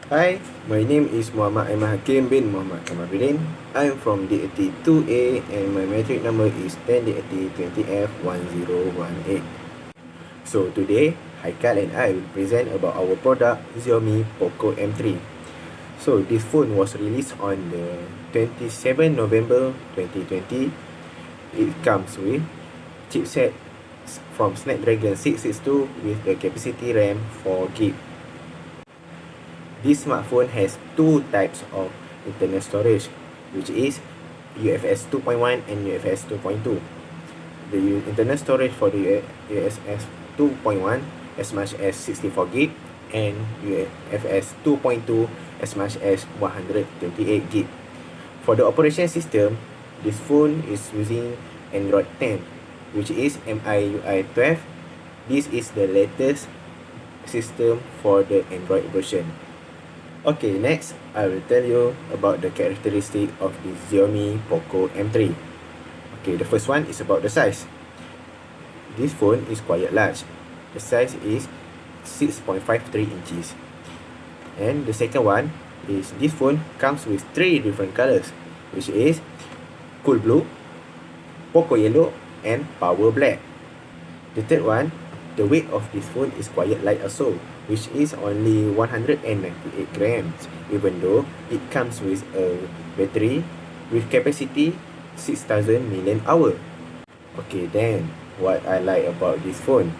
Hi, my name is Muhammad Hakim bin Muhammad KAMARUDIN. I am from DUE30022 and my metric number is 10DUE3002018. So today, Haikal and I will present about our product Xiaomi Poco M3. So this phone was released on the 27 November 2020. It comes with chipset from Snapdragon 662 with the capacity RAM 4GB. This smartphone has two types of internal storage, which is UFS 2.1 and UFS 2.2. The internal storage for the UFS 2.1 as much as 64GB and UFS 2.2 as much as 128GB. For the operation system, this phone is using Android 10, which is MIUI 12. This is the latest system for the Android version. Okay, next I will tell you about the characteristic of the Xiaomi Poco M3. Okay, the first one is about the size. This phone is quite large. The size is 6.53 inches. And the second one is this phone comes with 3 different colors, which is Cool Blue, Poco Yellow, and Power Black. The third one, the weight of this phone is quite light also, which is only 198 grams, even though it comes with a battery with capacity 6000 mAh. Okay, then what I like about this phone,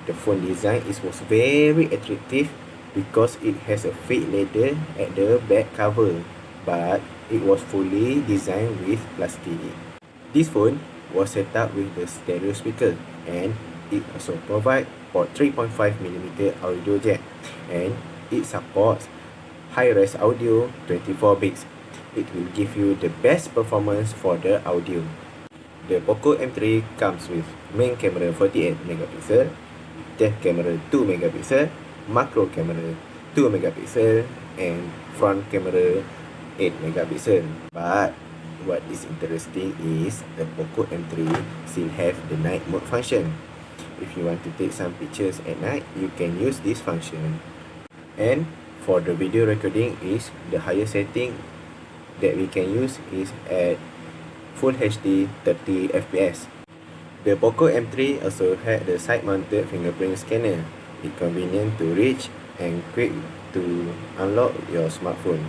the phone design was very attractive because it has a fake leather at the back cover, but it was fully designed with plastic. This phone was set up with the stereo speaker, and it also provides port 3.5mm audio jack, and it supports high-res audio 24 bits. It will give you the best performance for the audio. The Poco M3 comes with main camera 48MP, depth camera 2MP, macro camera 2MP, and front camera 8MP. But what is interesting is the Poco M3 still have the night mode function. If you want to take some pictures at night, you can use this function. And for the video recording is the highest setting that we can use is at Full HD 30fps. The Poco M3 also had the side-mounted fingerprint scanner. It's convenient to reach and quick to unlock your smartphone.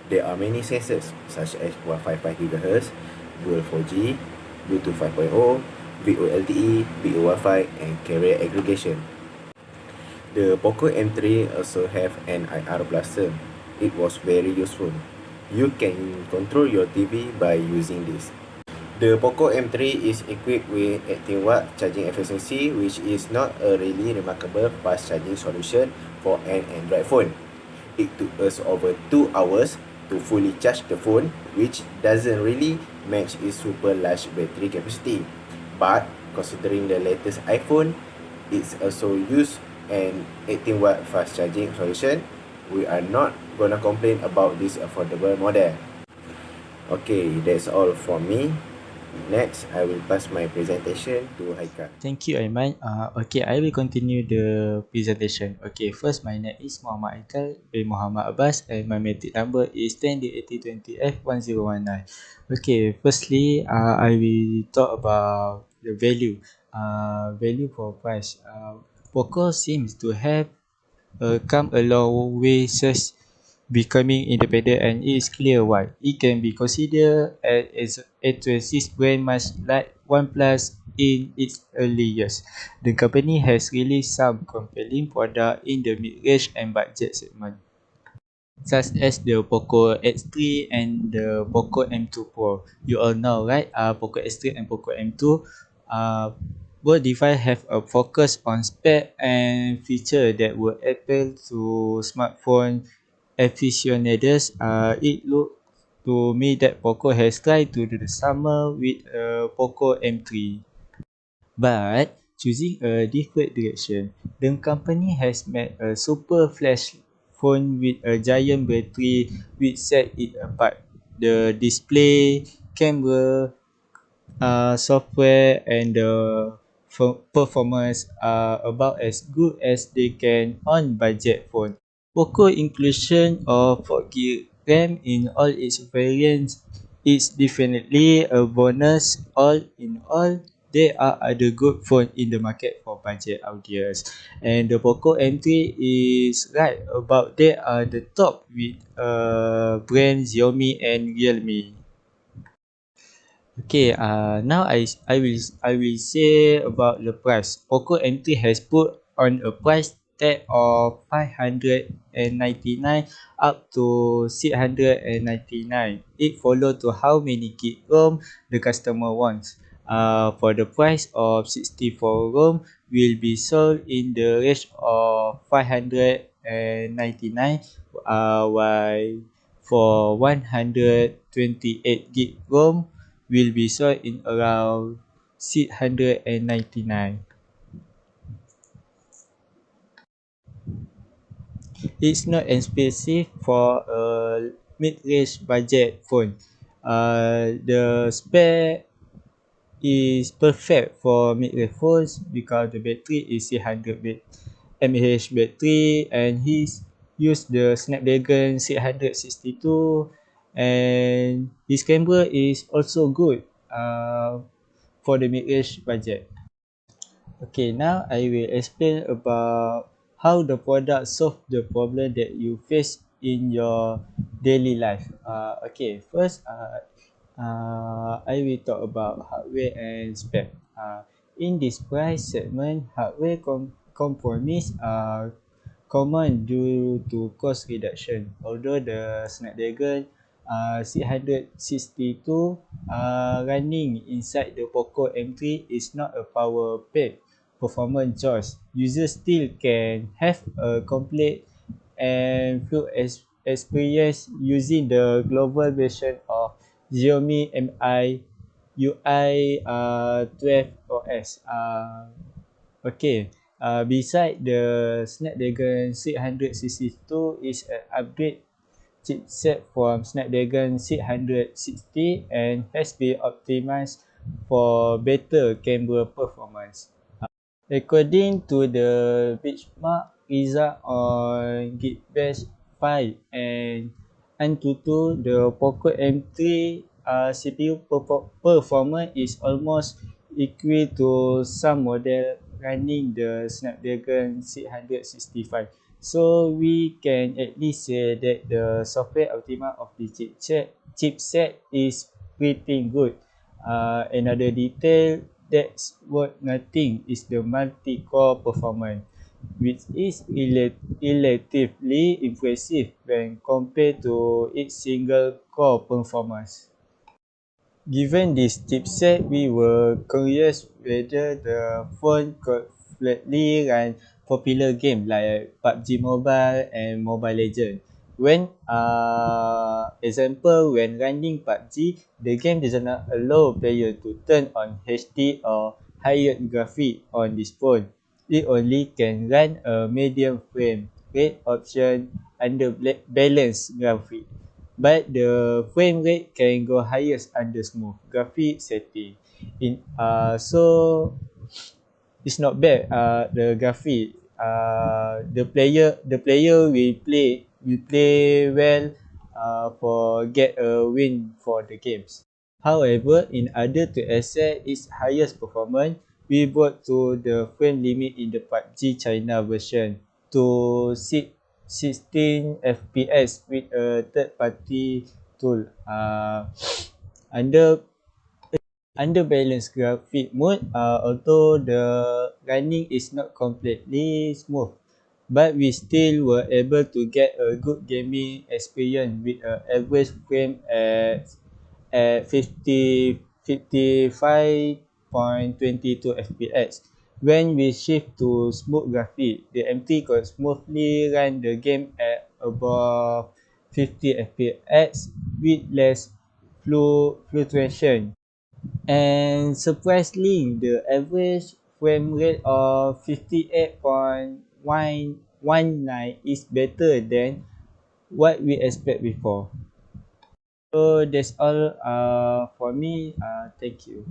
There are many sensors such as Wi-Fi 5GHz, dual 4G, Bluetooth 5.0, VoLTE, VO Wi-Fi, and carrier aggregation. The Poco M3 also have an IR blaster. It was very useful. You can control your TV by using this. The Poco M3 is equipped with 18W charging efficiency, which is not a really remarkable fast charging solution for an Android phone. It took us over 2 hours to fully charge the phone, which doesn't really match its super large battery capacity. But considering the latest iPhone, it's also used an 18W fast charging solution, we are not gonna complain about this affordable model. Okay, that's all from me. Next, I will pass my presentation to Haikal. Thank you, Aiman. Okay, I will continue the presentation. Okay, first, my name is Muhammad Haikal bin Muhammad Abbas, and my metric number is 10D8020F1019. Okay, firstly, I will talk about the value. Value for price. Poco seems to have come a long way since becoming independent, and it is clear why. It can be considered as a transit brand much like OnePlus in its early years. The company has released some compelling products in the mid-range and budget segment, such as the Poco X3 and the Poco M2 Pro. You all know, right? Poco X3 and Poco M2 both devices have a focus on spec and feature that will appeal to smartphone aficionados. It looks to me that Poco has tried to do the summer with Poco M3, but choosing a different direction. The company has made a super flash phone with a giant battery which set it apart. The display, camera, software, and the performance are about as good as they can on budget phone. Poco inclusion of 4GB RAM in all its variants is definitely a bonus. All in all, there are other good phones in the market for budget audience, and the Poco M3 is right about they are the top with brand Xiaomi and Realme. Okay, now I will say about the price. Poco M3 has put on a price tag of 599 up to 699. It follow to how many gig ROM the customer wants. For the price of 64 ROM will be sold in the range of 599, while for 128 gig ROM will be sold in around 699. It's not expensive for a mid-range budget phone. The spec is perfect for mid-range phones because the battery is 600 mAh battery, and he's used the Snapdragon 662, and his camera is also good for the mid-range budget. Okay, now I will explain about how the product solve the problem that you face in your daily life. Okay, first, I will talk about hardware and spec. In this price segment, hardware compromise are common due to cost reduction. Although the Snapdragon 662 running inside the Poco M3 is not a power pack performance choice, users still can have a complete and full experience using the global version of Xiaomi Mi UI 12 OS. Okay, beside the Snapdragon 662 is an upgrade chipset from Snapdragon 660 and has been optimized for better camera performance. According to the benchmark result on Geekbench 5 and Antutu, the Poco M3 CPU performance is almost equal to some model running the Snapdragon 665. So we can at least say that the software optima of the chipset is pretty good. Another detail that's worth noting is the multi-core performance, which is relatively impressive when compared to its single-core performance. Given this chipset, we were curious whether the phone could flatly run popular games like PUBG Mobile and Mobile Legends. When, example, when running PUBG, the game does not allow player to turn on HD or higher graphics on this phone. It only can run a medium frame rate option under balanced graphics, but the frame rate can go highest under smooth graphic setting. So it's not bad. The graphic, the player will play well for get a win for the games. However, in order to access its highest performance, we brought to the frame limit in the PUBG China version to 16 FPS with a third-party tool. Under balanced graphic mode, although the running is not completely smooth, but we still were able to get a good gaming experience with an average frame at 55.22 fps. When we shift to smooth graphic, the M3 could smoothly run the game at above 50 fps with less fluctuation. And surprisingly, the average frame rate of 58.119 is better than what we expect before. So that's all for me. Thank you.